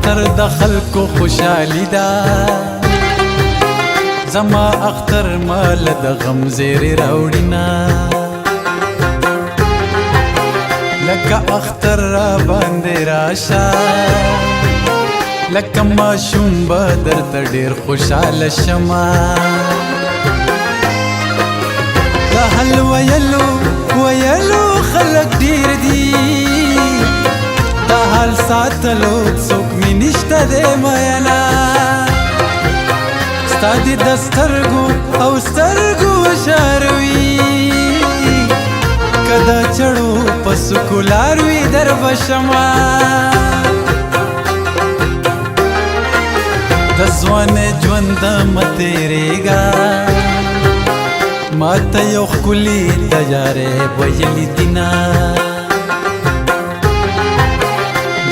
اختر د خلکو خوشحالي ده زما اختر مال د غم زیری راوړینا لکه اختر را باندې راشه لکه ماشوم به درته ډېر خوشحاله شمه د حل ویلو خلک ډېر دي د حال ساتلو څوک مې نشته دی میینه ستا دې د سترګو او سترګو شاروي که د چړو په سکولار وي در به شمه د ځوانۍ ژوند مه تېرېږه ما ته یو ښکلي تیارې ویلي دینه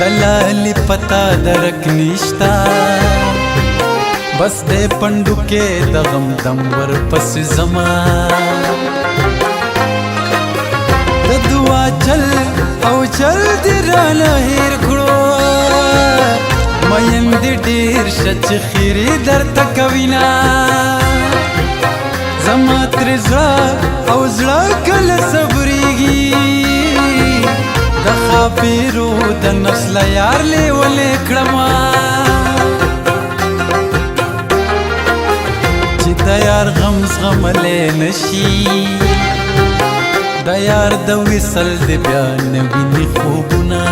د لالي پتا درک نشتا بس دې پنډو کې د غم دم ورپسې زما د دعا چل او چل دې رانه هېر کړو مین دې ډېر شه چې خیرې درته کوینه زما ترې زړه او زړه کله صبرېږي د خاپیرو د نفس له یار لیولې کړمه چې د یار غم زغملی نشي د یار د وصل د بیا نه ویني خوبونه